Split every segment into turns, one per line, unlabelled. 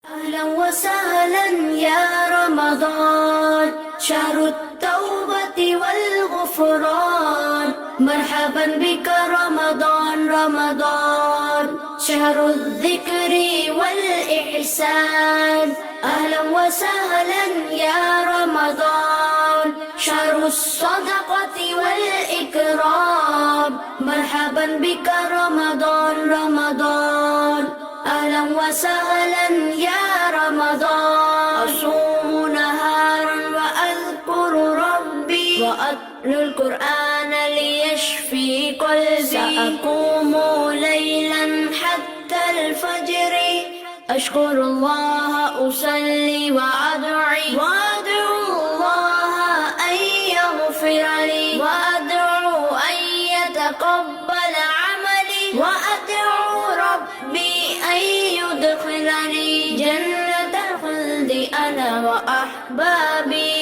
أهلا وسهلا يا رمضان شهر التوبة والغفران مرحبا بك رمضان رمضان شهر الذكر والإحسان أهلا وسهلا يا رمضان شهر الصدقة والإكرام مرحبا بك رمضان رمضان أهلا وسهلا يا رمضان أصوم نهارا وأذكر ربي وأتلو القرآن ليشفي قلبي سأقوم ليلا حتى الفجر أشكر الله أصلي وأدعو الله أن يغفر لي وأدعو أن يتقبل عملي وأدعو ربي أن يدخلني جنة الخلد أنا وأحبابي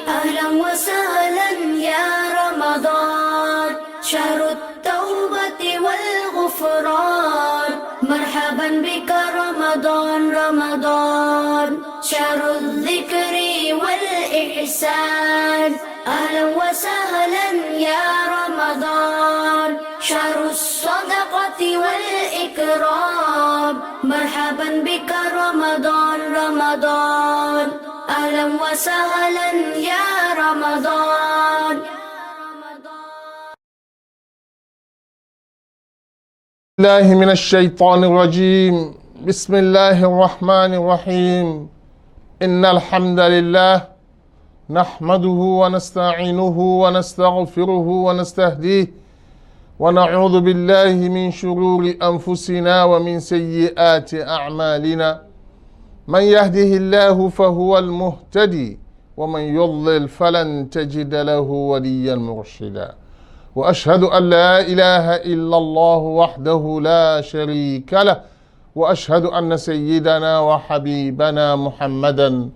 أهلا وسهلا يا رمضان شهر التوبة والغفران مرحبا بك رمضان رمضان شهر الذكر والإحسان أهلا وسهلا يا رمضان شهر الصدقة والإكرام مرحبا بك رمضان رمضان أهلا وسهلا يا رمضان
الله من الشيطان الرجيم بسم الله الرحمن الرحيم إن الحمد لله نحمده ونستعينه ونستغفره ونستهديه ونعوذ بالله من شرور أنفسنا ومن سيئات أعمالنا من يهده الله فهو المهتدي ومن يضلل فلن تجد له وليا مرشدا وأشهد أن لا إله إلا الله وحده لا شريك له وأشهد أن سيدنا وحبيبنا محمدا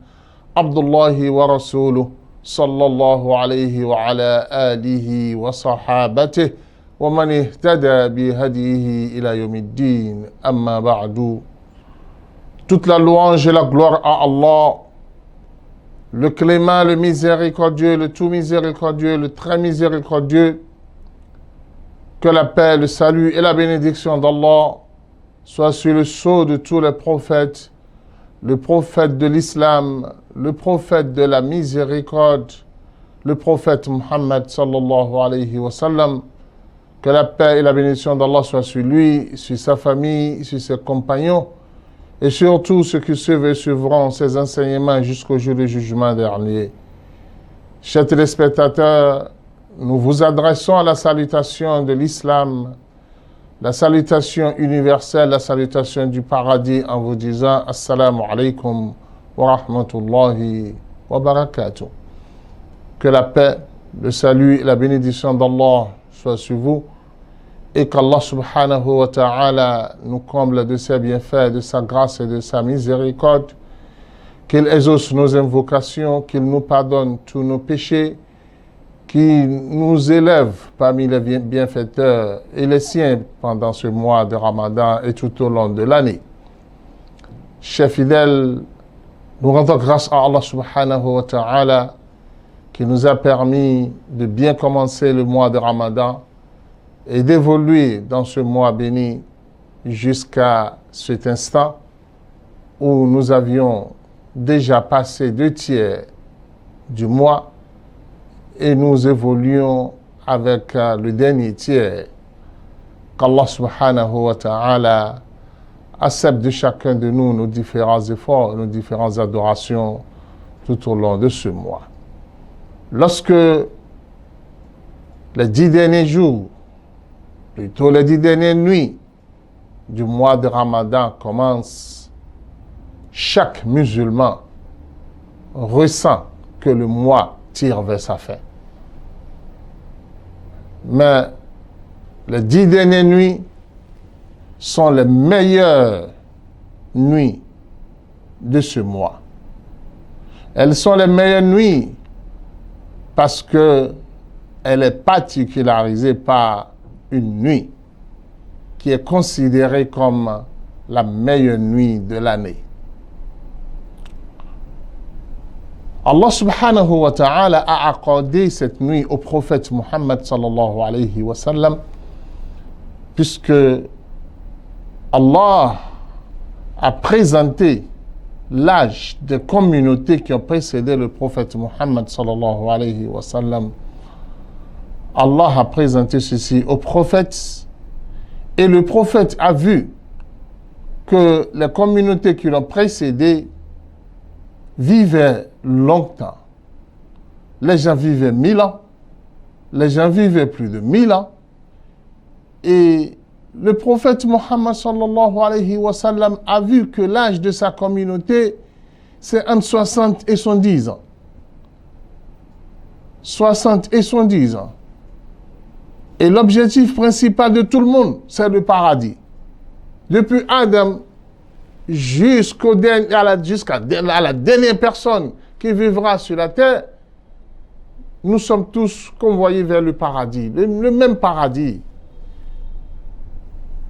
عبد الله ورسوله صلى الله عليه وعلى آله وصحابته ومن اهتدى بهديه إلى يوم الدين أما بعد. Toute la louange et la gloire à Allah, le clément, le miséricordieux, le tout miséricordieux, le très miséricordieux. Que la paix, le salut et la bénédiction d'Allah soient sur le sceau de tous les prophètes, le prophète de l'islam, le prophète de la miséricorde, le prophète Muhammad sallallahu alayhi wa sallam. Que la paix et la bénédiction d'Allah soient sur lui, sur sa famille, sur ses compagnons et sur tous ceux qui suivent et suivront ses enseignements jusqu'au jour du jugement dernier. Chers téléspectateurs, nous vous adressons à la salutation de l'islam, la salutation universelle, la salutation du paradis en vous disant Assalamu alaikum wa rahmatullahi wa barakatuh. Que la paix, le salut et la bénédiction d'Allah soient sur vous et qu'Allah subhanahu wa ta'ala nous comble de ses bienfaits, de sa grâce et de sa miséricorde, qu'il exauce nos invocations, qu'il nous pardonne tous nos péchés, qui nous élève parmi les bienfaiteurs et les siens pendant ce mois de Ramadan et tout au long de l'année. Chers fidèles, nous rendons grâce à Allah subhanahu wa ta'ala qui nous a permis de bien commencer le mois de Ramadan et d'évoluer dans ce mois béni jusqu'à cet instant où nous avions déjà passé 2/3 du mois et nous évoluons avec le dernier tiers. Qu'Allah subhanahu wa ta'ala accepte de chacun de nous nos différents efforts, nos différentes adorations tout au long de ce mois. Lorsque les 10 derniers jours, plutôt les 10 dernières nuits du mois de Ramadan commencent, chaque musulman ressent que le mois tire vers sa fin. Mais les 10 dernières nuits sont les meilleures nuits de ce mois. Elles sont les meilleures nuits parce qu'elle est particularisée par une nuit qui est considérée comme la meilleure nuit de l'année. Allah subhanahu wa ta'ala a accordé cette nuit au prophète Muhammad sallallahu alayhi wa sallam, puisque Allah a présenté l'âge des communautés qui ont précédé le prophète Muhammad sallallahu alayhi wa sallam. Allah a présenté ceci au prophète, et le prophète a vu que les communautés qui l'ont précédé vivaient longtemps. Les gens vivaient 1000 ans, les gens vivaient plus de 1000 ans, et le prophète Muhammad sallallahu alayhi wa sallam a vu que l'âge de sa communauté, c'est entre 60 et 110 ans. 60 et 110 ans. Et l'objectif principal de tout le monde, c'est le paradis. Depuis Adam jusqu'à la dernière personne qui vivra sur la terre, nous sommes tous convoyés vers le paradis, le même paradis.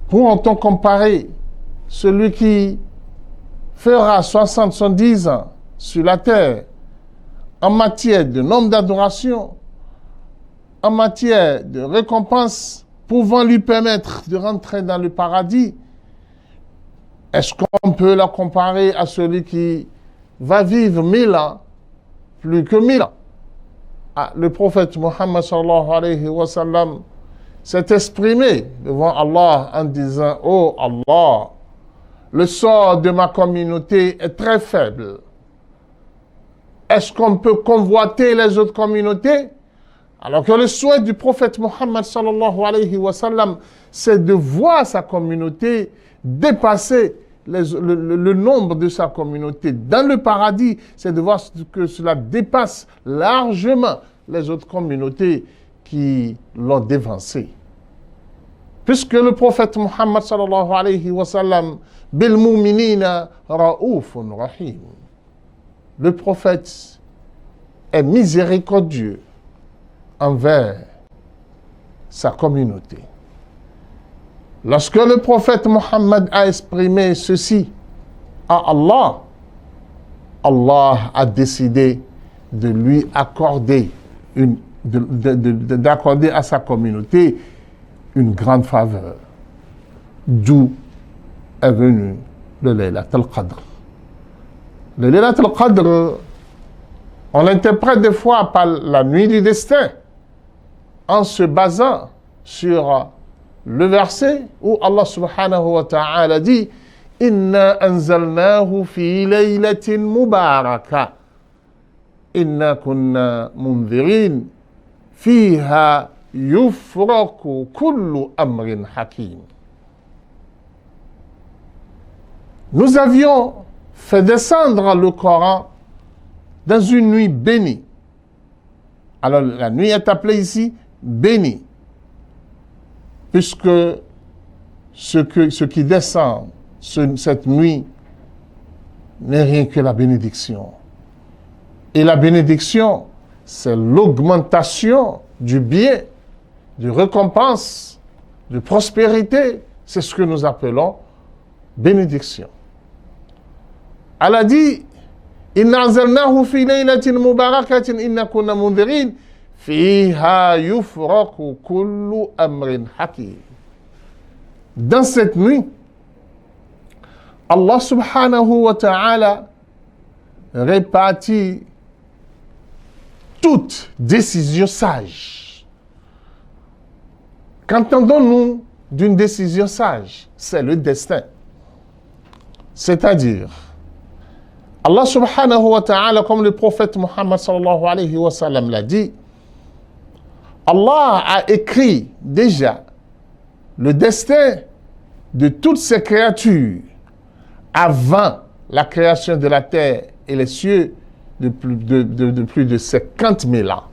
Pour-on comparer celui qui fera 70 ans sur la terre en matière de nombre d'adoration, en matière de récompense pouvant lui permettre de rentrer dans le paradis, est-ce qu'on peut la comparer à celui qui va vivre 1000 ans, plus que 1000 ans? Le prophète Muhammad sallallahu alayhi wa sallam s'est exprimé devant Allah en disant: oh Allah, le sort de ma communauté est très faible. Est-ce qu'on peut convoiter les autres communautés? Alors que le souhait du prophète Muhammad sallallahu alayhi wa sallam, c'est de voir sa communauté dépasser le nombre de sa communauté dans le paradis, c'est de voir que cela dépasse largement les autres communautés qui l'ont dévancé. Puisque le prophète Muhammad sallallahu alayhi wa sallam, bil mu'minina ra'oufun rahim. Le prophète est miséricordieux envers sa communauté. Lorsque le prophète Muhammad a exprimé ceci à Allah, Allah a décidé de lui accorder d'accorder à sa communauté une grande faveur, d'où est venu le Laylat al-Qadr. Le Laylat al-Qadr, on l'interprète des fois par la nuit du destin, en se basant sur le verset où Allah subhanahu wa ta'ala dit: Inna anzalnahu fi laylatin mubaraka. Inna kunna munzirin. Fiha yufraku kullu amrin hakim. Nous avions fait descendre le Coran dans une nuit bénie. Alors la nuit est appelée ici bénie, puisque ce qui descend cette nuit n'est rien que la bénédiction. Et la bénédiction, c'est l'augmentation du bien, de récompense, de prospérité. C'est ce que nous appelons bénédiction. Allah dit: Inna anzalnahu fi laylatin mubarakatin inna kunna munzirin fiha yufraku kullu amrin hakim. Dans cette nuit, Allah subhanahu wa ta'ala répartit toute décision sage. Qu'entendons-nous d'une décision sage? C'est le destin. C'est-à-dire, Allah subhanahu wa ta'ala, comme le prophète Muhammad sallallahu alayhi wa sallam l'a dit, Allah a écrit déjà le destin de toutes ces créatures avant la création de la terre et les cieux de plus de 50 000 ans.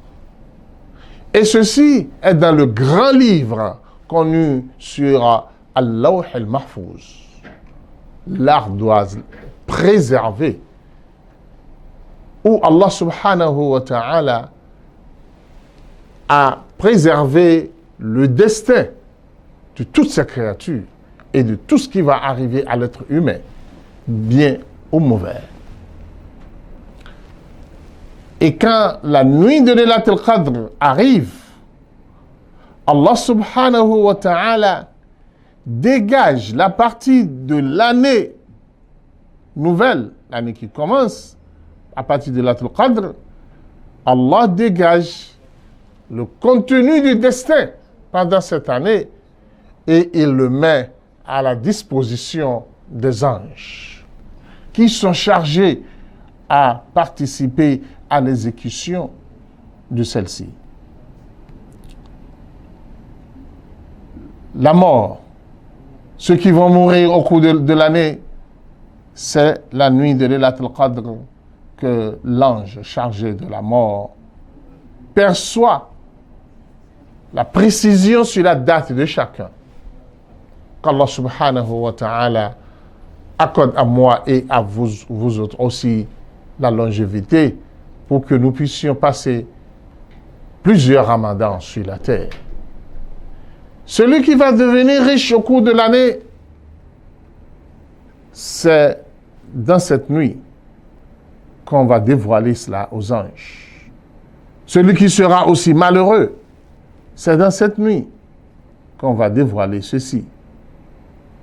Et ceci est dans le grand livre connu sur Al-Lawh al-Mahfouz, l'ardoise préservée, où Allah subhanahu wa ta'ala a préservé le destin de toutes ces créatures et de tout ce qui va arriver à l'être humain, bien ou mauvais. Et quand la nuit de Laylat al-Qadr arrive, Allah subhanahu wa ta'ala dégage la partie de l'année nouvelle, l'année qui commence, à partir de Laylat al-Qadr, Allah dégage le contenu du destin pendant cette année et il le met à la disposition des anges qui sont chargés à participer à l'exécution de celle-ci. La mort, ceux qui vont mourir au cours de l'année, c'est la nuit de Laylat al-Qadr que l'ange chargé de la mort perçoit la précision sur la date de chacun. Qu'Allah subhanahu wa ta'ala accorde à moi et à vous autres aussi la longévité pour que nous puissions passer plusieurs ramadans sur la terre. Celui qui va devenir riche au cours de l'année, c'est dans cette nuit qu'on va dévoiler cela aux anges. Celui qui sera aussi malheureux, c'est dans cette nuit qu'on va dévoiler ceci.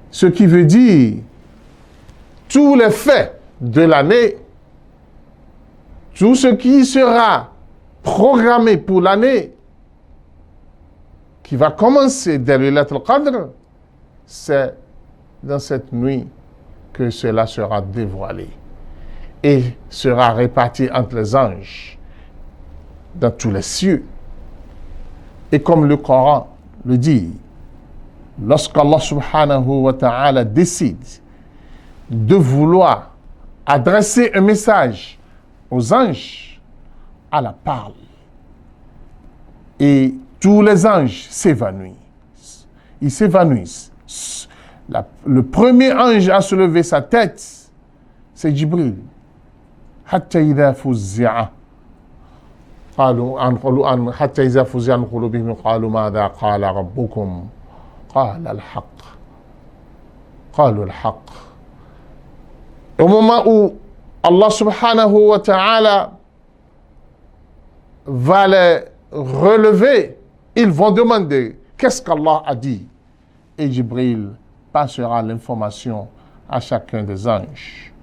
Ce qui veut dire tous les faits de l'année, tout ce qui sera programmé pour l'année, qui va commencer dès le Laylat al-Qadr, c'est dans cette nuit que cela sera dévoilé et sera réparti entre les anges dans tous les cieux. Et comme le Coran le dit, lorsqu'Allah subhanahu wa ta'ala décide de vouloir adresser un message aux anges, Allah parle. Et tous les anges s'évanouissent. Ils s'évanouissent. Le premier ange à se lever sa tête, c'est Jibril. Hatta idha fuzzi'a. حتى إذا فزع عن قلوبهم قالوا ماذا قال ربكم قال الحق قالوا الحق. Au moment où Allah subhanahu wa ta'ala va les relever, ils vont demander qu'est-ce qu'Allah a dit, et Jibril passera l'information à chacun des anges.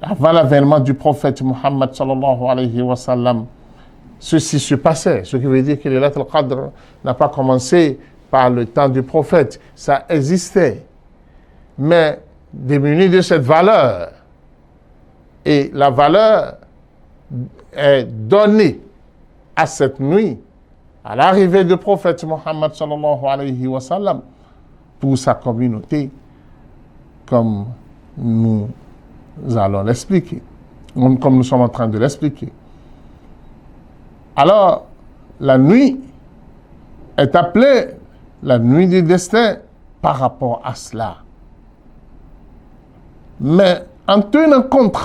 Avant l'avènement du prophète Muhammad sallallahu alayhi wa sallam, ceci se passait, ce qui veut dire que le Laylat al-Qadr n'a pas commencé par le temps du prophète, ça existait, mais démuni de cette valeur. Et la valeur est donnée à cette nuit, à l'arrivée du prophète Muhammad sallallahu alayhi wa sallam, pour sa communauté, comme nous allons l'expliquer, comme nous sommes en train de l'expliquer. Alors, la nuit est appelée la nuit du destin par rapport à cela. Mais en tenant compte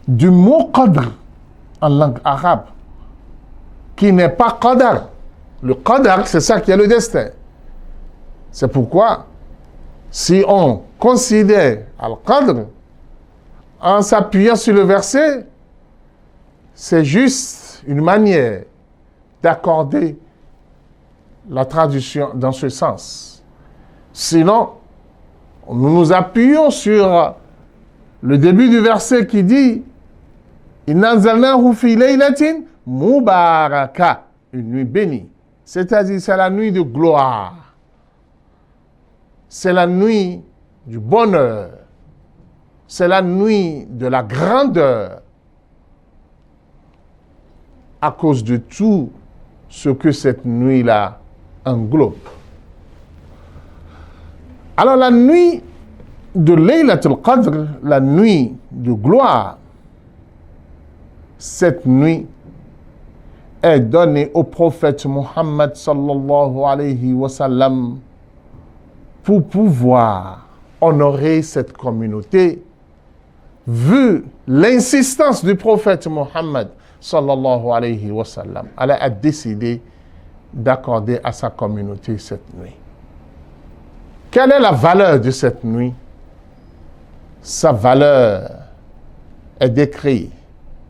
du mot qadr en langue arabe, qui n'est pas qadar. Le qadar, c'est ça qui est le destin. C'est pourquoi, si on considère al-qadr en s'appuyant sur le verset, c'est juste une manière d'accorder la traduction dans ce sens. Sinon, nous nous appuyons sur le début du verset qui dit Inna anzalnahu fi laylatin mubaraka, une nuit bénie. C'est-à-dire, c'est la nuit de gloire. C'est la nuit du bonheur. C'est la nuit de la grandeur. À cause de tout ce que cette nuit-là englobe. Alors la nuit de Laylat al-Qadr, la nuit de gloire, cette nuit est donnée au prophète Muhammad sallallahu alayhi wa sallam pour pouvoir honorer cette communauté, vu l'insistance du prophète Muhammad sallallahu alayhi wa sallam. Allah a décidé d'accorder à sa communauté cette nuit. Quelle est la valeur de cette nuit? Sa valeur est décrite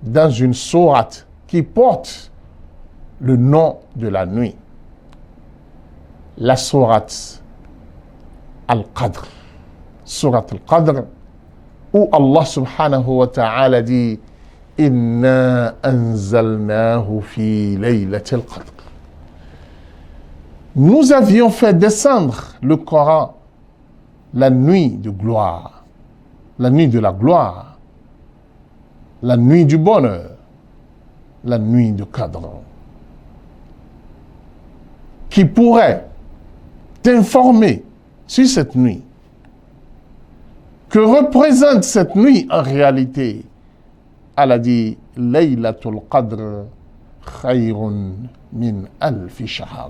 dans une sourate qui porte le nom de la nuit. La sourate Al-Qadr. Sourate Al-Qadr, où Allah subhanahu wa ta'ala dit Inna anzalnahu fi laylatil qadr. Nous avions fait descendre le Coran la nuit de gloire, la nuit de la gloire, la nuit du bonheur, la nuit de Qadr, qui pourrait t'informer sur cette nuit. Que représente cette nuit en réalité? Elle a dit Laylatul Qadr khayrun min alfi shahr.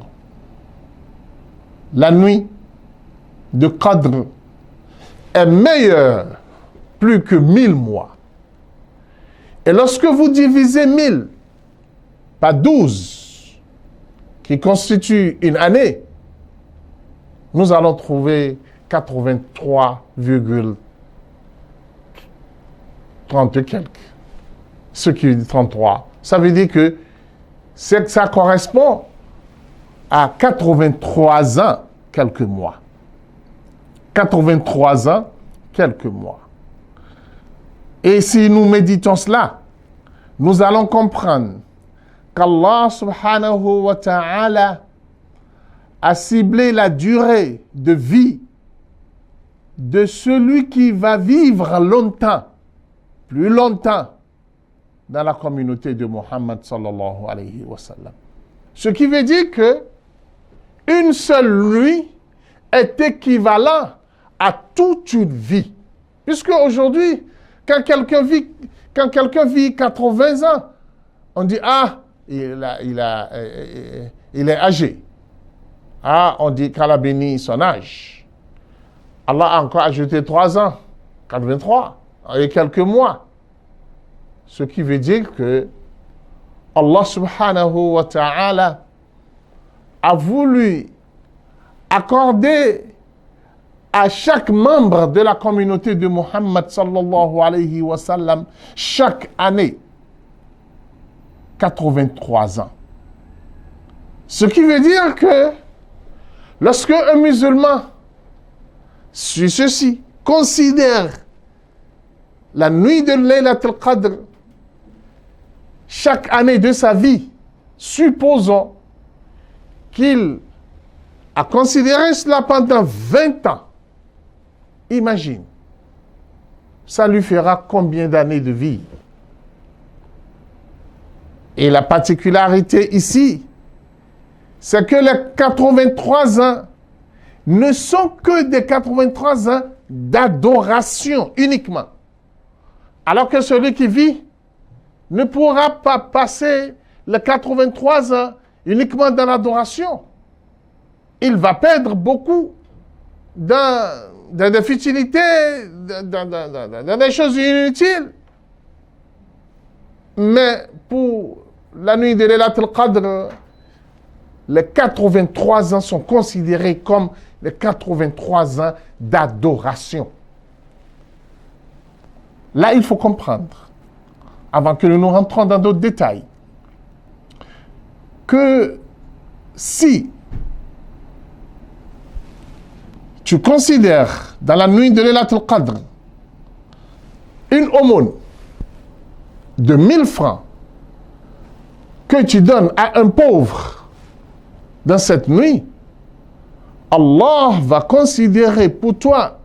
La nuit de Qadr est meilleure plus que 1000 mois. Et lorsque vous divisez 1000 par 12, qui constitue une année, nous allons trouver 83,30 et quelques. Ce qui dit 33. Ça veut dire que ça correspond à 83 ans, quelques mois. 83 ans, quelques mois. Et si nous méditons cela, nous allons comprendre qu'Allah subhanahu wa ta'ala a ciblé la durée de vie de celui qui va vivre longtemps, plus longtemps, dans la communauté de Muhammad sallallahu alayhi wa sallam. Ce qui veut dire que une seule nuit est équivalent à toute une vie. Puisque aujourd'hui, quand quelqu'un vit 80 ans, on dit, ah, il est âgé. Ah, on dit qu'Allah bénit son âge. Allah a encore ajouté 3 ans, 83, et quelques mois. Ce qui veut dire que Allah subhanahu wa ta'ala a voulu accorder à chaque membre de la communauté de Muhammad sallallahu alayhi wa sallam chaque année 83 ans. Ce qui veut dire que lorsque un musulman sur ceci considère la nuit de Laylatul Qadr chaque année de sa vie, supposons qu'il a considéré cela pendant 20 ans. Imagine, ça lui fera combien d'années de vie? Et la particularité ici, c'est que les 83 ans ne sont que des 83 ans d'adoration uniquement. Alors que celui qui vit ne pourra pas passer les 83 ans uniquement dans l'adoration. Il va perdre beaucoup dans des futilités, dans des choses inutiles. Mais pour la nuit de Laylatul Qadr, les 83 ans sont considérés comme les 83 ans d'adoration. Là, il faut comprendre, avant que nous rentrons dans d'autres détails, que si tu considères dans la nuit de Laylatul Qadr une aumône de 1000 francs que tu donnes à un pauvre dans cette nuit, Allah va considérer pour toi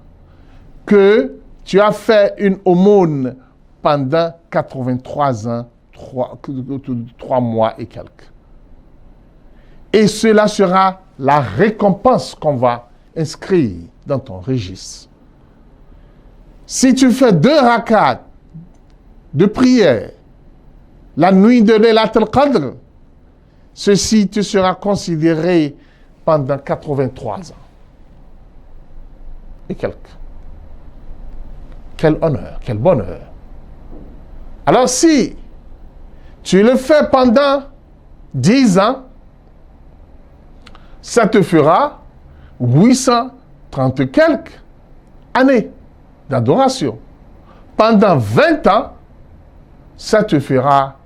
que tu as fait une aumône pendant 83 ans, 3 mois et quelques. Et cela sera la récompense qu'on va inscrire dans ton registre. Si tu fais 2 rakats de prière la nuit de Laylatul Qadr, ceci te sera considéré pendant 83 ans. Et quelques. Quel honneur, quel bonheur. Alors si tu le fais pendant 10 ans, ça te fera 830 quelques années d'adoration. Pendant 20 ans, ça te fera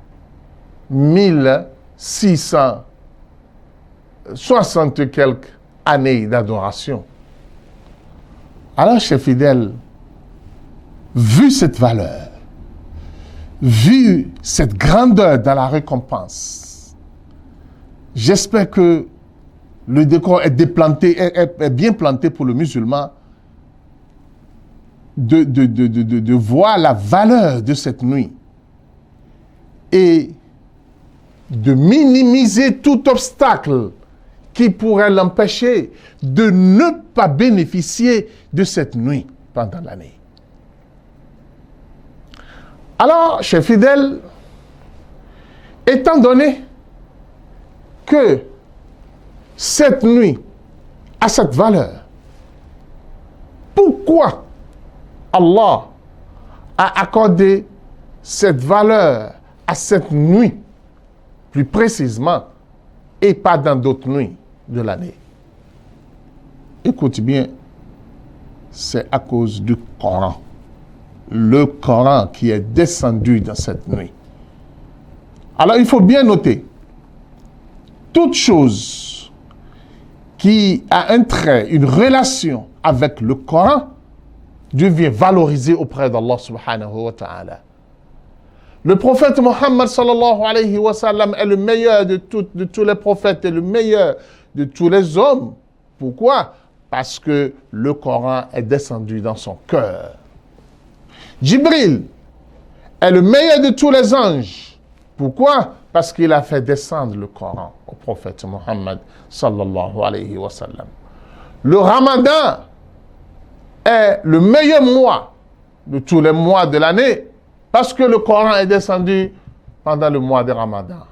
1660 quelques années d'adoration. Alors, chers fidèles, vu cette valeur, vu cette grandeur dans la récompense, j'espère que le décor est bien planté pour le musulman de voir la valeur de cette nuit et de minimiser tout obstacle qui pourrait l'empêcher de ne pas bénéficier de cette nuit pendant l'année. Alors, chers fidèles, étant donné que cette nuit a cette valeur, pourquoi Allah a accordé cette valeur à cette nuit, plus précisément, et pas dans d'autres nuits de l'année? Écoute bien, c'est à cause du Coran. Le Coran qui est descendu dans cette nuit. Alors, il faut bien noter, toute chose qui a un trait, une relation avec le Coran, Dieu vient valoriser auprès d'Allah subhanahu wa ta'ala. Le prophète Muhammad sallallahu alayhi wa sallam est le meilleur de tous les prophètes et le meilleur de tous les hommes. Pourquoi? Parce que le Coran est descendu dans son cœur. Jibril est le meilleur de tous les anges. Pourquoi? Parce qu'il a fait descendre le Coran au prophète Muhammad sallallahu alayhi wa sallam. Le Ramadan est le meilleur mois de tous les mois de l'année parce que le Coran est descendu pendant le mois de Ramadan.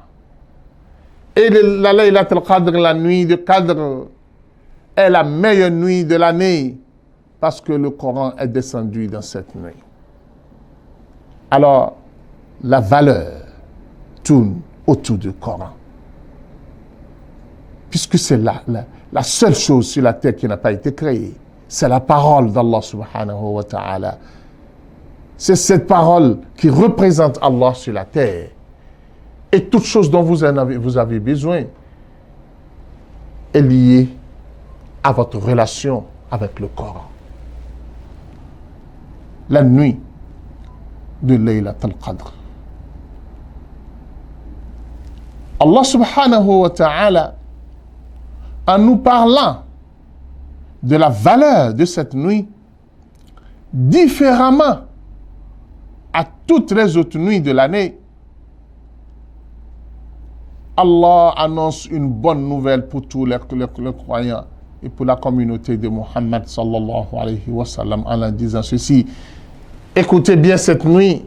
Et la Laylat al-Qadr, la nuit de Qadr, est la meilleure nuit de l'année parce que le Coran est descendu dans cette nuit. Alors, la valeur tourne autour du Coran. Puisque c'est la seule chose sur la terre qui n'a pas été créée. C'est la parole d'Allah subhanahu wa ta'ala. C'est cette parole qui représente Allah sur la terre. Et toute chose dont vous avez besoin est liée à votre relation avec le Coran. La nuit de Laylat al-Qadr. Allah subhanahu wa ta'ala, en nous parlant de la valeur de cette nuit, différemment à toutes les autres nuits de l'année, Allah annonce une bonne nouvelle pour tous les croyants et pour la communauté de Muhammad sallallahu alayhi wa sallam en leur disant ceci. Écoutez bien cette nuit.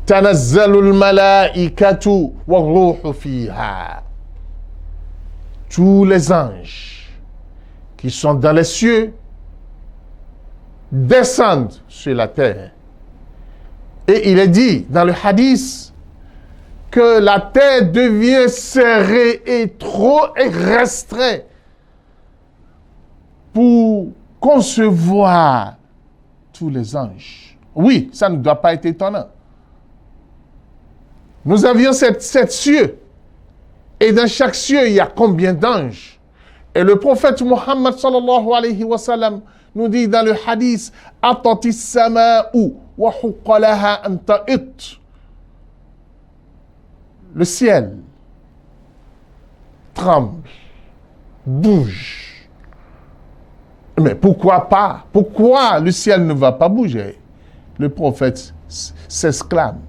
Tanazzalul malaikatu wa ruhu fiha. Tous les anges qui sont dans les cieux descendent sur la terre. Et il est dit dans le hadith que la terre devient serrée et trop restreinte pour concevoir tous les anges. Oui, ça ne doit pas être étonnant. Nous avions sept cieux. Et dans chaque cieux, il y a combien d'anges? Et le prophète Muhammad sallallahu alayhi wa sallam nous dit dans le hadith, Atatis sama'u wa huqqalaha an ta'it. Le ciel tremble, bouge. Mais pourquoi pas? Pourquoi le ciel ne va pas bouger? Le prophète s'exclame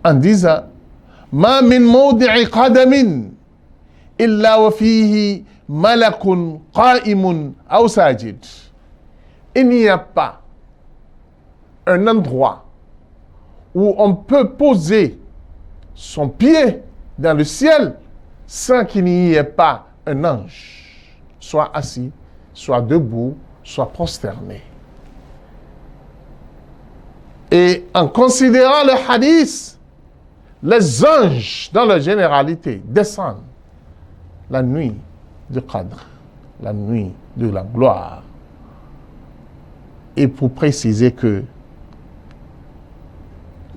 en disant, Ma min mawdi'i qadamin illa wa fihi malakun qa'imun aw sajid. Il n'y a pas un endroit où on peut poser son pied dans le ciel sans qu'il n'y ait pas un ange, soit assis, soit debout, soit prosterné. Et en considérant le hadith, les anges, dans leur généralité, descendent la nuit du Qadr, la nuit de la gloire. Et pour préciser que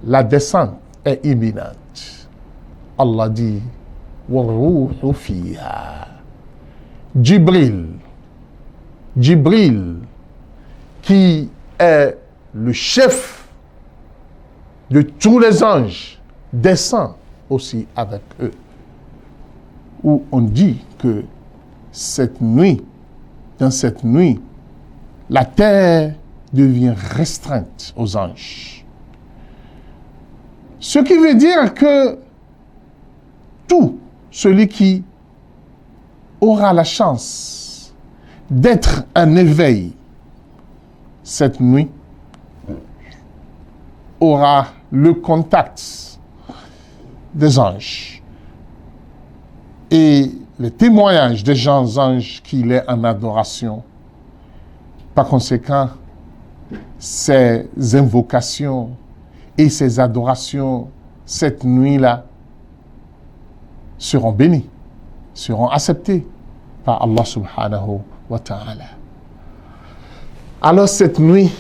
la descente est imminente. Allah dit وَالْرُوحُ فِيهَا. Jibril, qui est le chef de tous les anges, descend aussi avec eux. Où on dit que dans cette nuit, la terre devient restreinte aux anges. Ce qui veut dire que tout celui qui aura la chance d'être en éveil cette nuit aura le contact des anges et le témoignage des gens anges qu'il est en adoration. Par conséquent, ces invocations et ces adorations cette nuit-là seront bénies, seront acceptées par Allah subhanahu wa ta'ala. Alors cette nuit,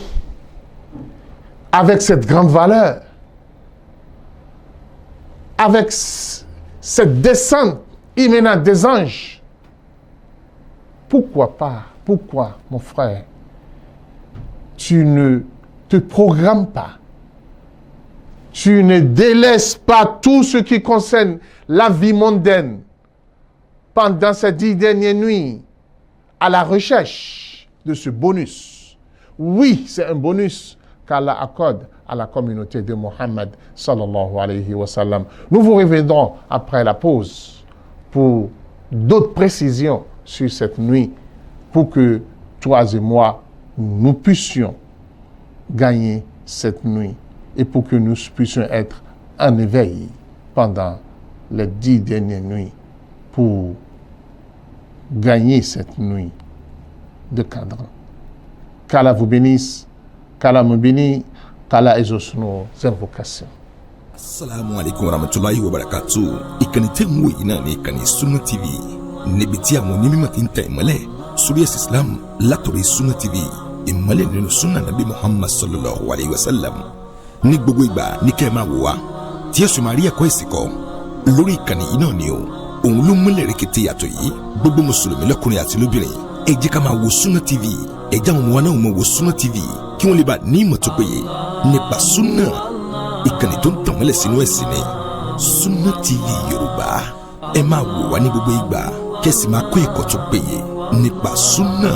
avec cette grande valeur, avec cette descente imminente des anges, pourquoi, mon frère, tu ne te programmes pas, tu ne délaisses pas tout ce qui concerne la vie mondaine pendant ces 10 dernières nuits à la recherche de ce bonus. Oui, c'est un bonus qu'Allah accorde à la communauté de Mohammed sallallahu alayhi wa sallam. Nous vous reviendrons après la pause pour d'autres précisions sur cette nuit pour que toi et moi, nous puissions gagner cette nuit et pour que nous puissions être en éveil pendant les 10 dernières nuits pour gagner cette nuit de cadre. Qu'Allah vous bénisse, qu'Allah me bénisse, qu'Allah exauce nos invocations.
Assalamu alaikum warahmatullahi wabarakatuh. Ìkànnì tẹ́ ń wò yìí náà ní ìkànnì Sunna TV. Níbi tí àwọn onímọ̀ ti ń tẹ ìmọ́lẹ̀ sórí ẹ̀sìn Islam látọ̀rí Sunna TV. Ìmọ́lẹ̀ nínú Sunna Nabi Muhammad sallallahu alayhi wa sallam. Ní gbogbo ìgbà ní kẹ́ ẹ máa wò wá. Tí ẹ sì máa rí ẹ̀kọ́ ìsìnkọ́ lórí ìkànnì yìí náà ni o. Òun ló múlẹ̀ rẹ̀kẹ̀tẹ̀ yàtọ̀ yìí. Gbogbo mùsùlùmí lọ́kùnrin àti lóbìnrin. Ẹ jẹ́ ká máa wo Sunna TV. Ẹ jẹ́ àwọn ọmọ wa náà máa wo Sunna TV kí wọ́n lè bá ní ìmọ̀ tó péye nípa Sunna. Ìkànnì tó ń tàn mọ́lẹ̀ sínú ẹ̀sìn ni Sunna TV Yorùbá. Ẹ máa wò wá ní gbogbo ìgbà kẹ́sì máa kọ́ ẹ̀kọ́ tó péye nípa Sunna.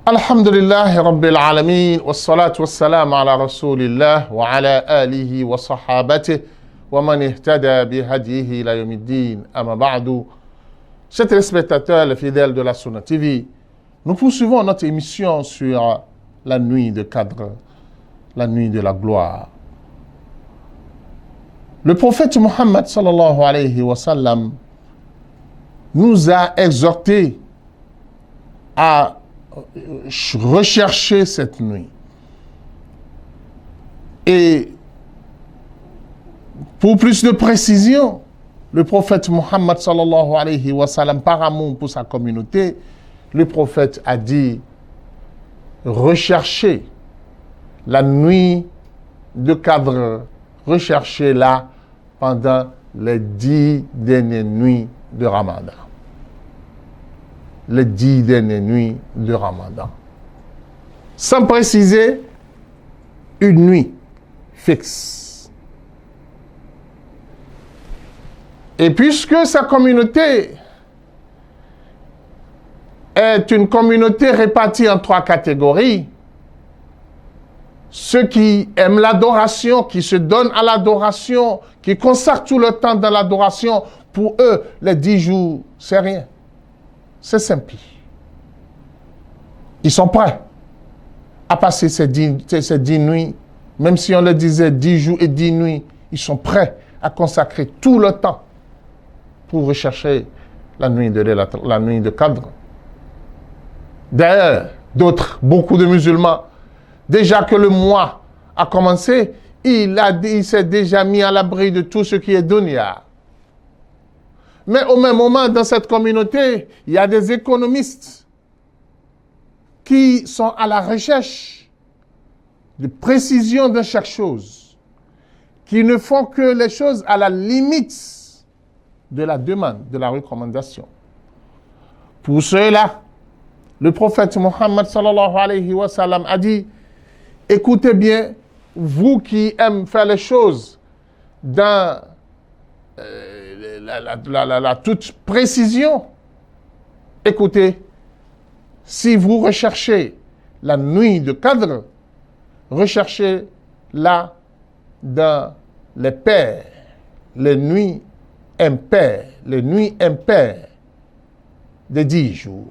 Alhamdulillahi Rabbil Alamin, wassalatu wassalamu ala Rasulillah wa ala alihi wa sahabatihi wa man ihtada bi hadihi ila yawmiddin. Amma ba'du. Chers téléspectateurs, les fidèles de la Sunna TV, nous poursuivons notre émission sur la nuit de Qadr, la nuit de la gloire. Le prophète Muhammad sallallahu alayhi wa sallam nous a exhortés à rechercher cette nuit. Et pour plus de précision, le prophète Muhammad sallallahu alayhi wa sallam, par amour pour sa communauté, le prophète a dit recherchez la nuit de Qadr, recherchez-la pendant les 10 dernières nuits de Ramadan. Les 10 dernières nuits de Ramadan. Sans préciser une nuit fixe. Et puisque sa communauté est une communauté répartie en 3 catégories, ceux qui aiment l'adoration, qui se donnent à l'adoration, qui consacrent tout le temps dans l'adoration, pour eux, les 10 jours, c'est rien. C'est simple. Ils sont prêts à passer ces 10 nuits, même si on leur disait 10 jours et 10 nuits, ils sont prêts à consacrer tout le temps pour rechercher la nuit de Qadr. D'ailleurs, beaucoup de musulmans, déjà que le mois a commencé, il s'est déjà mis à l'abri de tout ce qui est dunya. Mais au même moment, dans cette communauté, il y a des économistes qui sont à la recherche de précision dans chaque chose, qui ne font que les choses à la limite de la demande, de la recommandation. Pour cela, le prophète Mohammed sallallahu alayhi wa sallam a dit, écoutez bien, vous qui aimez faire les choses dans la toute précision, écoutez, si vous recherchez la nuit de Qadr, recherchez-la dans les paires, les nuits impaires des 10 jours.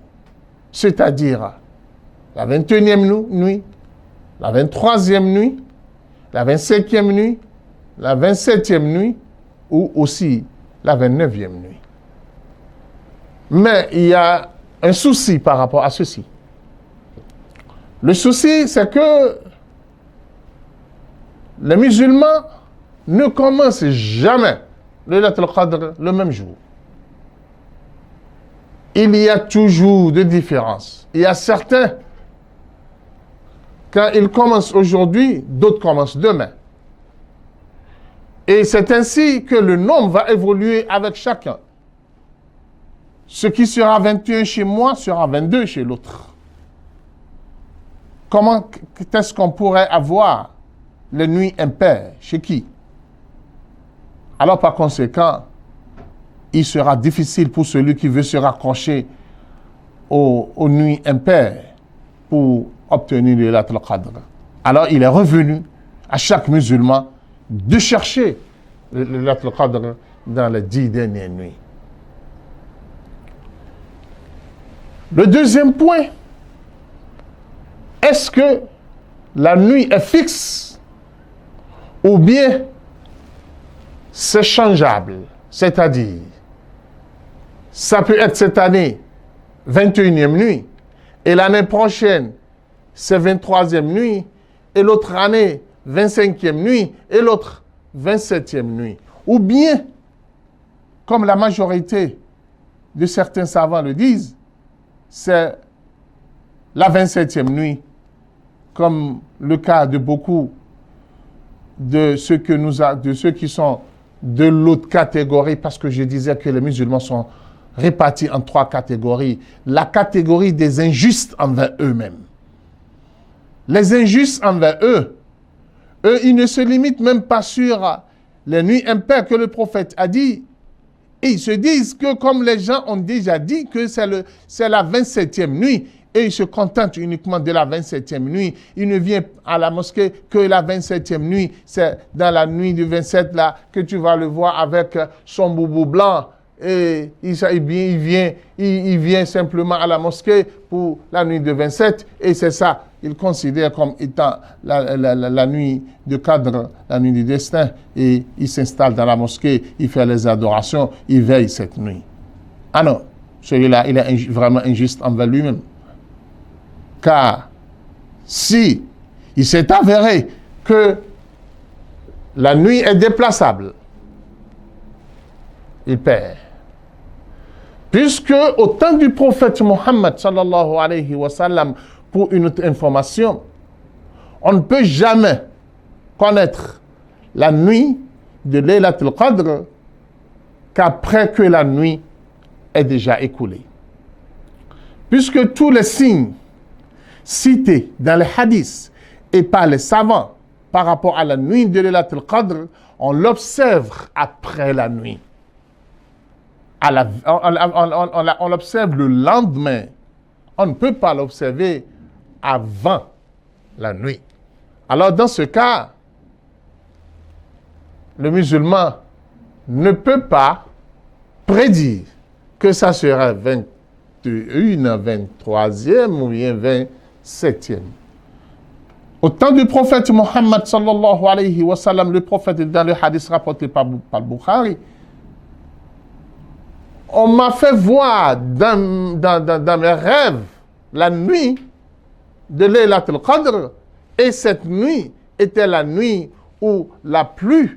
C'est-à-dire la 21e nuit, la 23e nuit, la 25e nuit, la 27e nuit ou aussi la 29e nuit. Mais il y a un souci par rapport à ceci. Le souci, c'est que les musulmans ne commencent jamais le Laylatul Qadr le même jour. Il y a toujours des différences. Il y a certains, quand ils commencent aujourd'hui, d'autres commencent demain. Et c'est ainsi que le nombre va évoluer avec chacun. Ce qui sera 21 chez moi sera 22 chez l'autre. Comment est-ce qu'on pourrait avoir les nuits impaires chez qui? Alors par conséquent, il sera difficile pour celui qui veut se raccrocher aux nuits impaires pour obtenir le Laylatul Qadr. Alors il est revenu à chaque musulman de chercher le Laylatul Qadr dans les 10 dernières nuits. Le deuxième point, est-ce que la nuit est fixe ou bien c'est changeable? C'est-à-dire, ça peut être cette année 21e nuit et l'année prochaine c'est 23e nuit et l'autre année 25e nuit et l'autre 27e nuit. Ou bien, comme la majorité de certains savants le disent, c'est la 27e nuit, comme le cas de beaucoup de ceux qui sont de l'autre catégorie, parce que je disais que les musulmans sont répartis en 3 catégories. La catégorie des injustes envers eux-mêmes. Les injustes envers eux, ils ne se limitent même pas sur les nuits impaires que le prophète a dit. Et ils se disent que comme les gens ont déjà dit que c'est la 27e nuit, et ils se contentent uniquement de la 27e nuit. Il ne vient à la mosquée que la 27e nuit. C'est dans la nuit du 27 là que tu vas le voir avec son boubou blanc. Et il vient simplement à la mosquée pour la nuit de 27. Et c'est ça, il considère comme étant la nuit de Qadr, la nuit du destin. Et il s'installe dans la mosquée, il fait les adorations, il veille cette nuit. Ah non, celui-là, il est vraiment injuste envers lui-même. Car si il s'est avéré que la nuit est déplaçable, il perd. Puisque au temps du prophète Mohammed sallallahu alayhi wa sallam, pour une autre information, on ne peut jamais connaître la nuit de Laylatul Qadr qu'après que la nuit est déjà écoulée. Puisque tous les signes cités dans les hadiths et par les savants par rapport à la nuit de Laylatul Qadr, on l'observe après la nuit. On l'observe le lendemain. On ne peut pas l'observer avant la nuit. Alors dans ce cas, le musulman ne peut pas prédire que ça sera 21, 23e ou bien 27e. Au temps du prophète Mohammed sallallahu alayhi wa sallam, le prophète, dans le hadith rapporté par Bukhari, on m'a fait voir dans mes rêves la nuit de Laylatul Qadr, et cette nuit était la nuit où la pluie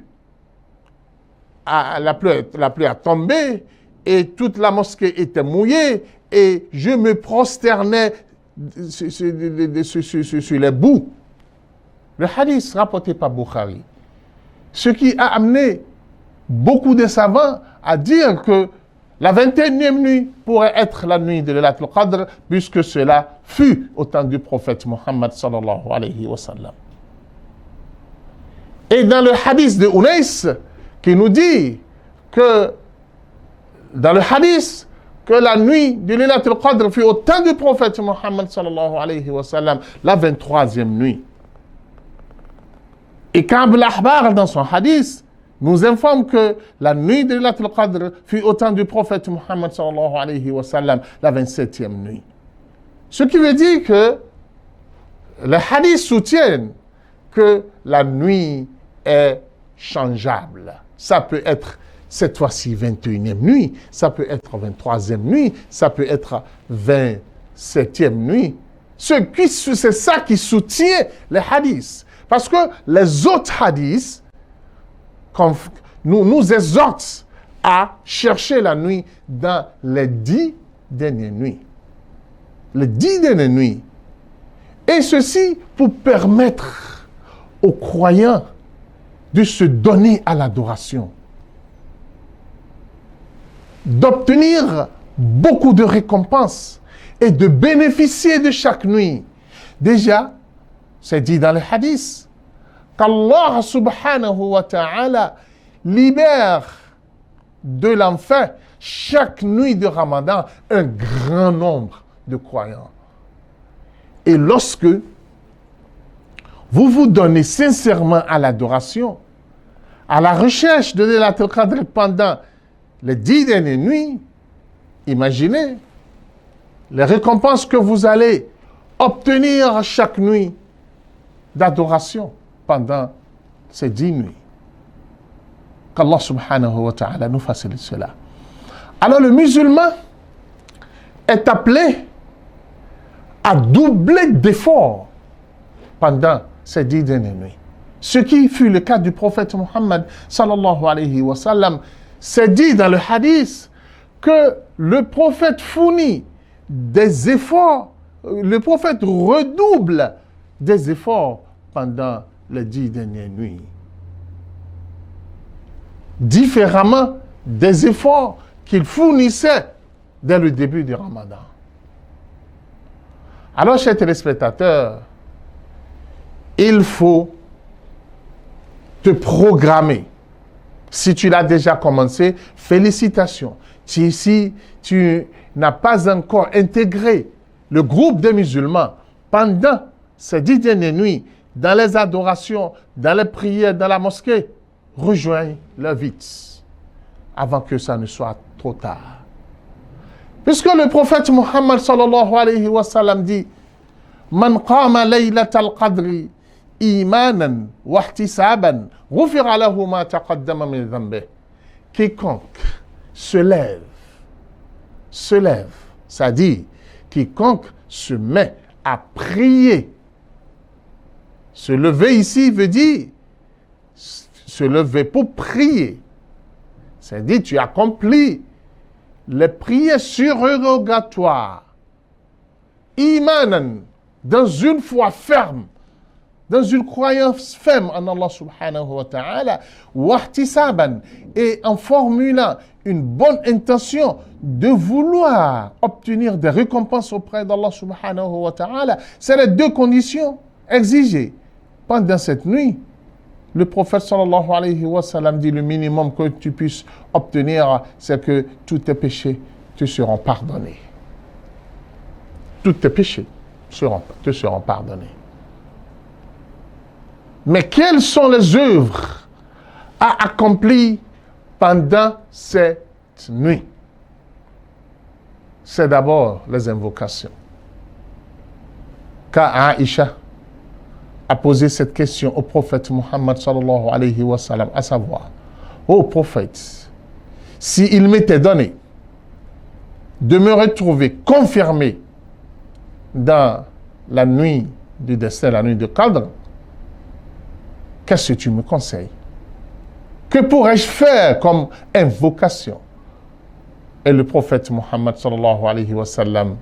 a tombé et toute la mosquée était mouillée et je me prosternais sur les boues le hadith rapporté par Bukhari, ce qui a amené beaucoup de savants à dire que la 21e nuit pourrait être la nuit de Laylatul Qadr, puisque cela fut au temps du prophète Muhammad sallallahu alayhi wa sallam. Et dans le hadith de Unais, qui nous dit que, dans le hadith, que la nuit de Laylatul Qadr fut au temps du prophète Muhammad sallallahu alayhi wa sallam, la 23e nuit. Et Ka'b al-Ahbar, dans son hadith, nous informe que la nuit de Laylatul Qadr fut au temps du prophète Muhammad sallallahu alayhi wa sallam, la 27e nuit. Ce qui veut dire que les hadiths soutiennent que la nuit est changeable. Ça peut être cette fois-ci 21e nuit, ça peut être 23e nuit, ça peut être 27e nuit. C'est ça qui soutient les hadiths. Parce que les autres hadiths nous exhortent à chercher la nuit dans les 10 dernières nuits. Les 10 dernières nuits. Et ceci pour permettre aux croyants de se donner à l'adoration, d'obtenir beaucoup de récompenses et de bénéficier de chaque nuit. Déjà, c'est dit dans les hadiths qu'Allah subhanahu wa ta'ala libère de l'enfer chaque nuit de Ramadan un grand nombre de croyants. Et lorsque vous vous donnez sincèrement à l'adoration, à la recherche de Laylatul Qadr pendant les 10 dernières nuits, imaginez les récompenses que vous allez obtenir chaque nuit d'adoration pendant ces 10 nuits. Qu'Allah subhanahu wa ta'ala nous facilite cela. Alors le musulman est appelé à doubler d'efforts pendant ces 10 dernières nuits. Ce qui fut le cas du prophète Muhammad sallallahu alayhi wa sallam. C'est dit dans le hadith que le prophète fournit des efforts, le prophète redouble des efforts pendant les 10 dernières nuits. Différemment des efforts qu'il fournissait dès le début du Ramadan. Alors, chers téléspectateurs, il faut te programmer. Si tu l'as déjà commencé, félicitations. Si tu n'as pas encore intégré le groupe des musulmans pendant ces 10 dernières nuits, dans les adorations, dans les prières, dans la mosquée, rejoins-le vite, avant que ça ne soit trop tard. Puisque le prophète Muhammad sallallahu alayhi wa sallam dit « Man qama laylatal qadri imanan wa ihtisaban, ghufira lahu ma taqaddama min dhanbih » Quiconque se lève, ça dit, quiconque se met à prier. Se lever ici veut dire se lever pour prier. C'est-à-dire, tu accomplis les prières surrogatoires. Imanan, dans une foi ferme, dans une croyance ferme en Allah subhanahu wa ta'ala, wahtisaban, et en formulant une bonne intention de vouloir obtenir des récompenses auprès d'Allah subhanahu wa ta'ala. C'est les deux conditions exigées. Pendant cette nuit, le prophète sallallahu alayhi wa sallam dit le minimum que tu puisses obtenir, c'est que tous tes péchés te seront pardonnés. Tous tes péchés te seront pardonnés. Mais quelles sont les œuvres à accomplir pendant cette nuit? C'est d'abord les invocations. Car Aïcha a posé cette question au prophète Muhammad sallallahu alayhi wa sallam, à savoir, ô prophète, s'il m'était donné de me retrouver confirmé dans la nuit du destin, la nuit de Qadr, qu'est-ce que tu me conseilles? Que pourrais-je faire comme invocation? Et le prophète Muhammad sallallahu alayhi wa sallam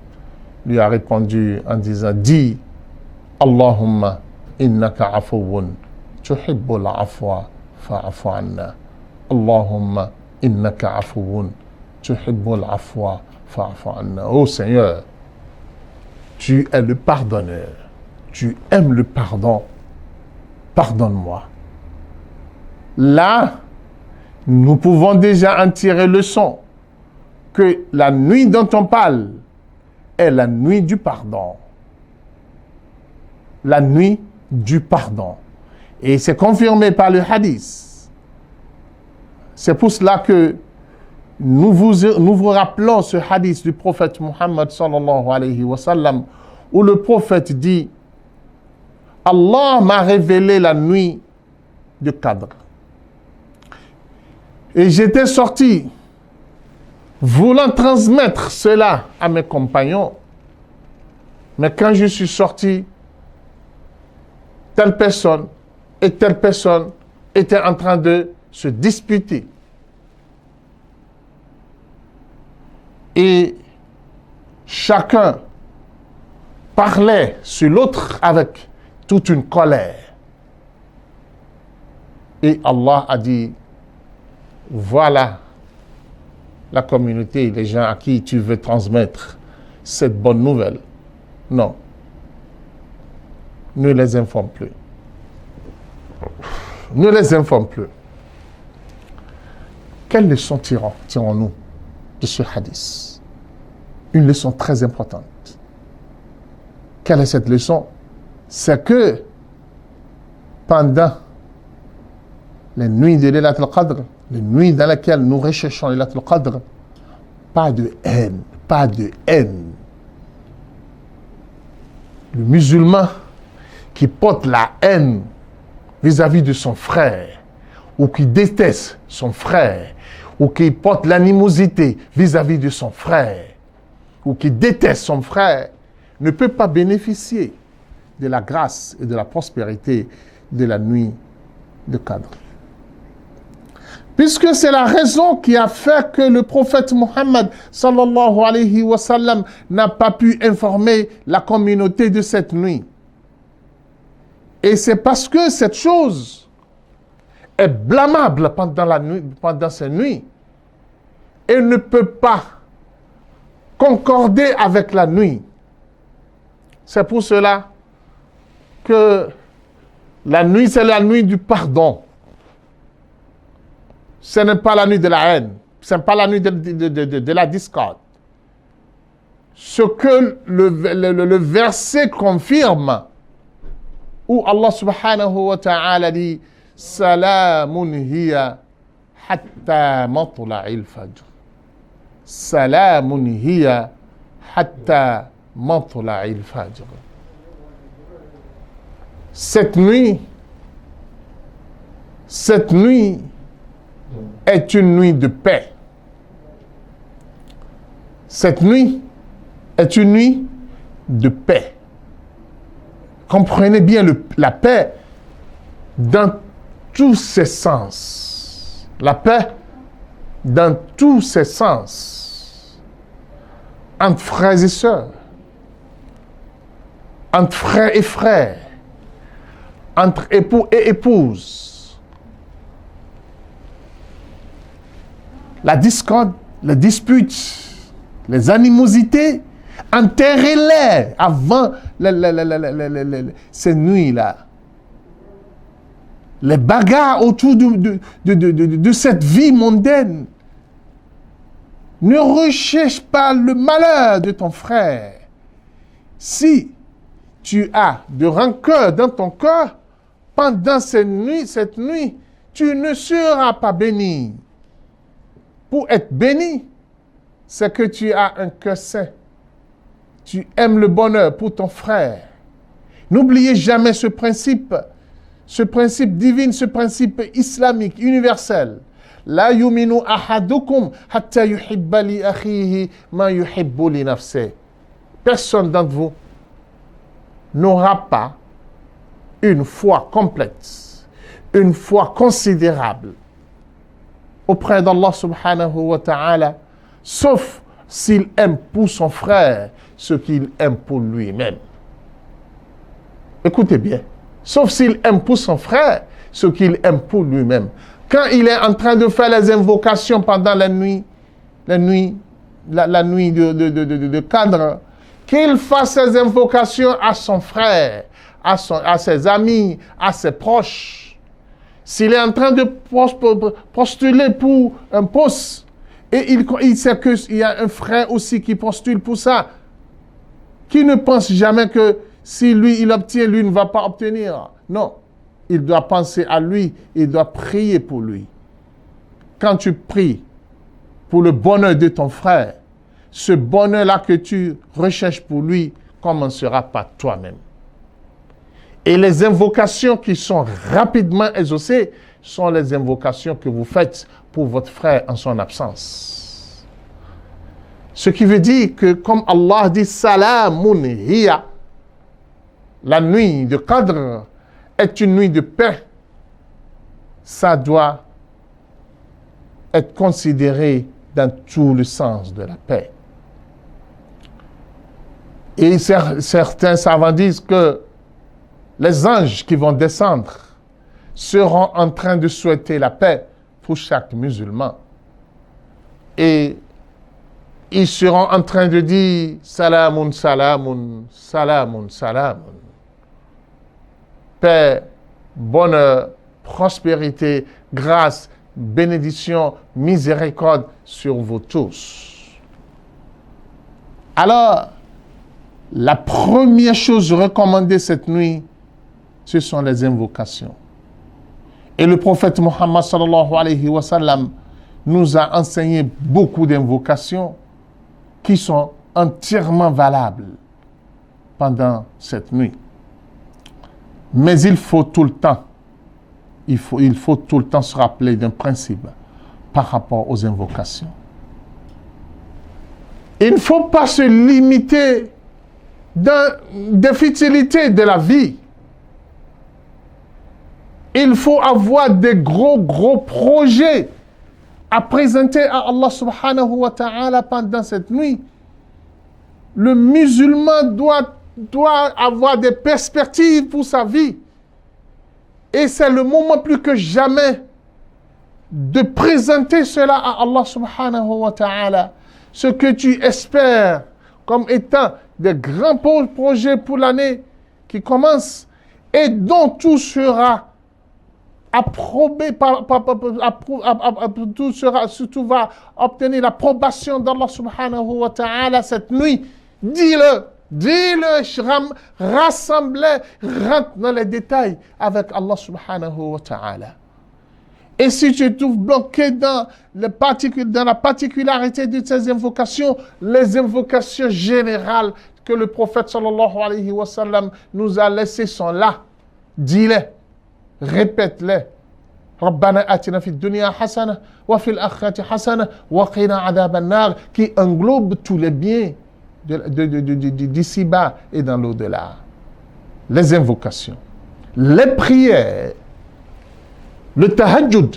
lui a répondu en disant, dis Allahumma innaka afuwun tuhibbul afwa fa'fu anna. Allahumma innaka afuwun tuhibbul afwa fa'fu anna. Oh Seigneur, tu es le pardonneur, tu aimes le pardon, pardonne-moi. Là, nous pouvons déjà en tirer leçon que la nuit dont on parle est la nuit du pardon. La nuit du pardon. Et c'est confirmé par le hadith. C'est pour cela que nous vous rappelons ce hadith du prophète Muhammad sallallahu alayhi wa sallam, où le prophète dit: Allah m'a révélé la nuit du Qadr. Et j'étais sorti voulant transmettre cela à mes compagnons. Mais quand je suis sorti, telle personne et telle personne étaient en train de se disputer. Et chacun parlait sur l'autre avec toute une colère. Et Allah a dit: voilà la communauté, les gens à qui tu veux transmettre cette bonne nouvelle. Non. Ne les informe plus. Ne les informe plus. Quelle leçon tirons-nous de ce hadith? Une leçon très importante. Quelle est cette leçon? C'est que pendant les nuits de Laylatul Qadr, les nuits dans lesquelles nous recherchons Laylatul Qadr, pas de haine, pas de haine. Le musulman qui porte la haine vis-à-vis de son frère, ou qui déteste son frère, ou qui porte l'animosité vis-à-vis de son frère, ou qui déteste son frère, ne peut pas bénéficier de la grâce et de la prospérité de la nuit de Qadr. Puisque c'est la raison qui a fait que le prophète Muhammad sallallahu alayhi wa sallam n'a pas pu informer la communauté de cette nuit. Et c'est parce que cette chose est blâmable pendant ces nuits et ne peut pas concorder avec la nuit. C'est pour cela que la nuit, c'est la nuit du pardon. Ce n'est pas la nuit de la haine. Ce n'est pas la nuit de la discorde. Ce que le verset confirme, où Allah subhanahu wa ta'ala dit: Salamun hiya hatta matla'il fajr. Salamun hiya hatta matla'il fajr. Cette nuit est une nuit de paix. Cette nuit est une nuit de paix. Comprenez bien la paix dans tous ses sens. La paix dans tous ses sens. Entre frères et sœurs. Entre frères et frères. Entre époux et épouses. La discorde, les disputes, les animosités, enterrez-les avant ces nuits-là. Les bagarres autour de cette vie mondaine. Ne recherche pas le malheur de ton frère. Si tu as de rancœur dans ton cœur, pendant cette nuit, tu ne seras pas béni. Pour être béni, c'est que tu as un cœur saint. Tu aimes le bonheur pour ton frère. N'oubliez jamais ce principe divin, ce principe islamique, universel. La yuminu ahadukum hatta yuhibba li akhihi ma yuhibbu li nafsihi. Personne d'entre vous n'aura pas une foi complète, une foi considérable auprès d'Allah subhanahu wa ta'ala, sauf s'il aime pour son frère ce qu'il aime pour lui-même. Écoutez bien, Sauf s'il aime pour son frère ce qu'il aime pour lui-même. Quand il est en train de faire les invocations pendant la nuit de Qadr, qu'il fasse ses invocations à son frère, à ses amis, à ses proches. S'il est en train de postuler pour un poste, et il sait qu'il y a un frère aussi qui postule pour ça, qui ne pense jamais que si lui, il obtient, lui ne va pas obtenir. Non, il doit penser à lui, il doit prier pour lui. Quand tu pries pour le bonheur de ton frère, ce bonheur-là que tu recherches pour lui commencera par toi-même. Et les invocations qui sont rapidement exaucées sont les invocations que vous faites pour votre frère en son absence. Ce qui veut dire que comme Allah dit « Salamun hiya », la nuit de Qadr est une nuit de paix, ça doit être considéré dans tout le sens de la paix. Et certains savants disent que les anges qui vont descendre seront en train de souhaiter la paix pour chaque musulman. Et ils seront en train de dire « Salamun, salamun, salamun, salamun ». Paix, bonheur, prospérité, grâce, bénédiction, miséricorde sur vous tous. Alors, la première chose recommandée cette nuit, ce sont les invocations. Et le prophète Muhammad sallallahu alayhi wa sallam nous a enseigné beaucoup d'invocations qui sont entièrement valables pendant cette nuit. Mais il faut tout le temps se rappeler d'un principe par rapport aux invocations. Il ne faut pas se limiter dans des futilités de la vie. Il faut avoir des gros projets à présenter à Allah subhanahu wa ta'ala pendant cette nuit. Le musulman doit avoir des perspectives pour sa vie. Et c'est le moment plus que jamais de présenter cela à Allah subhanahu wa ta'ala. Ce que tu espères comme étant des grands projets pour l'année qui commence et dont tout sera approbé, tout va obtenir l'approbation d'Allah subhanahu wa ta'ala cette nuit. Dis-le, rassemblez, rentre dans les détails avec Allah subhanahu wa ta'ala. Et si tu te trouves bloqué dans la particularité de ces invocations, les invocations générales que le prophète sallallahu alayhi wa sallam nous a laissées sont là. Dis-les, répète-les. Rabbana atina fid dunya hasana wa fil akhirati hasana wa qina adhaban nar, qui englobe tous les biens d'ici-bas et dans l'au-delà. Les invocations, les prières, le tahajjud,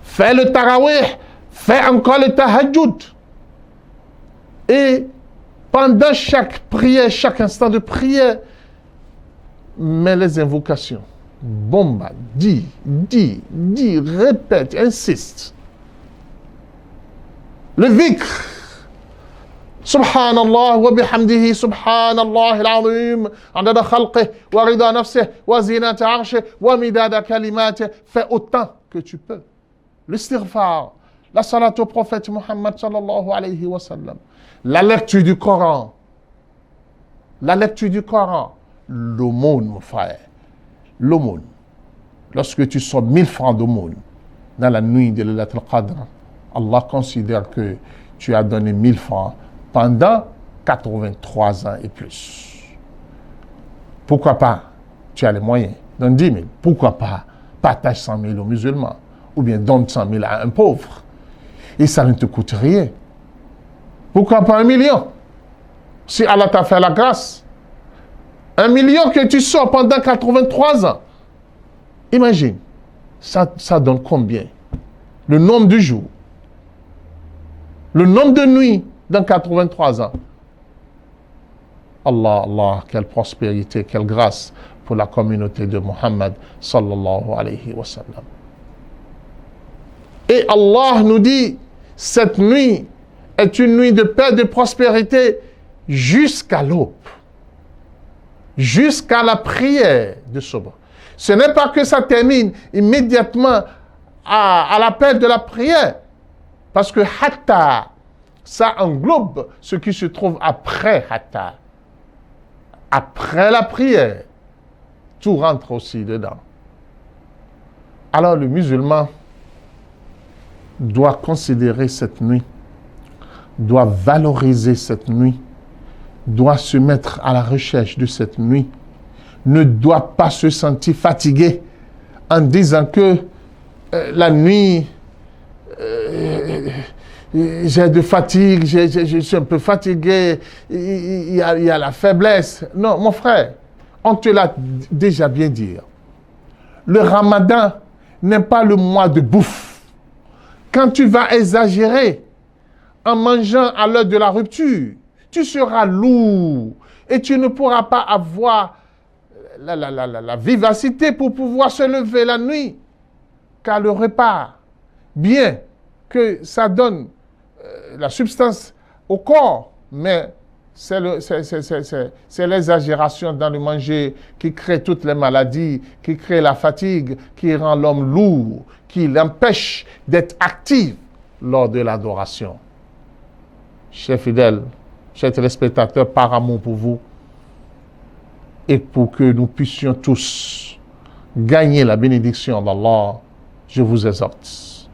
fais le tarawih, fais encore le tahajjud. Et pendant chaque prière, chaque instant de prière, mets les invocations. Bomba, dis, répète, insiste. Le dhikr. Subhanallah wa bihamdihi, subhanallah al-azim, adada khalqih, wa rida nafsih, wa zinata arshih, wa midada kalimatih. Fais autant que tu peux. L'istighfar, la salat au prophète Muhammad sallallahu alayhi wa sallam, la lecture du Coran, l'aumône, mon frère, l'aumône. Lorsque tu sors 1000 francs d'aumône dans la nuit de Laylatul Qadr, Allah considère que tu as donné 1000 francs pendant 83 ans et plus. Pourquoi pas? Tu as les moyens, donne 10 000. Pourquoi pas? Partage 100 000 aux musulmans, ou bien donne 100 000 à un pauvre. Et ça ne te coûte rien. Pourquoi pas 1 million? Si Allah t'a fait la grâce. 1 million que tu sors pendant 83 ans. Imagine, ça donne combien? Le nombre de jours, le nombre de nuits dans 83 ans. Allah, quelle prospérité, quelle grâce pour la communauté de Muhammad sallallahu alayhi wa sallam. Et Allah nous dit, cette nuit est une nuit de paix, de prospérité jusqu'à l'aube, jusqu'à la prière de Subh. Ce n'est pas que ça termine immédiatement à l'appel de la prière, parce que hatta, ça englobe ce qui se trouve après hatta. Après la prière, tout rentre aussi dedans. Alors le musulman doit considérer cette nuit, doit valoriser cette nuit, doit se mettre à la recherche de cette nuit, ne doit pas se sentir fatigué en disant que la nuit, j'ai de fatigue, je suis un peu fatigué, il y a la faiblesse. Non, mon frère, on te l'a déjà bien dit. Le Ramadan n'est pas le mois de bouffe. Quand tu vas exagérer en mangeant à l'heure de la rupture, tu seras lourd et tu ne pourras pas avoir la vivacité pour pouvoir se lever la nuit. Car le repas, bien que ça donne la substance au corps, mais c'est l'exagération dans le manger qui crée toutes les maladies, qui crée la fatigue, qui rend l'homme lourd, qui l'empêche d'être actif lors de l'adoration. Chers fidèles, chers téléspectateurs, par amour pour vous, et pour que nous puissions tous gagner la bénédiction d'Allah, je vous exhorte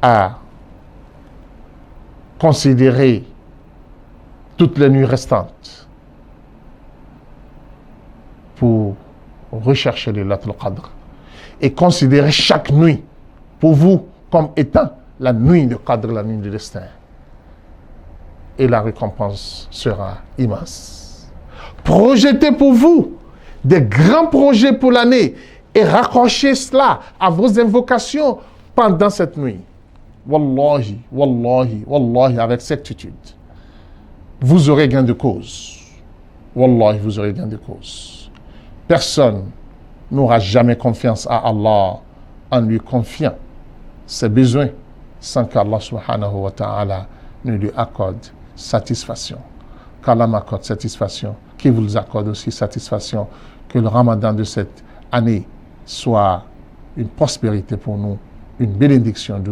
à considérer toutes les nuits restantes pour rechercher le Laylatul Qadr et considérer chaque nuit pour vous comme étant la nuit de Qadr, la nuit du destin. Et la récompense sera immense. Projetez pour vous des grands projets pour l'année et raccrochez cela à vos invocations pendant cette nuit. Wallahi, wallahi, wallahi, avec certitude, vous aurez gain de cause. Wallahi, vous aurez gain de cause. Personne n'aura jamais confiance à Allah en lui confiant ses besoins sans qu'Allah subhanahu wa ta'ala ne lui accorde satisfaction. Qu'Allah m'accorde satisfaction, qu'il vous accorde aussi satisfaction, que le Ramadan de cette année soit une prospérité pour nous, une bénédiction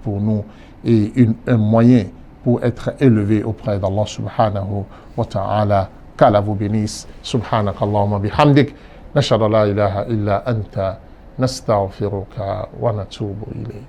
pour nous et un moyen pour être élevé auprès d'Allah subhanahu wa ta'ala. Qu'Allah vous bénisse. Subhanakallahumma bihamdik. Nashhadu la ilaha illa anta. Nastaghfiruka wa natubu ilayk.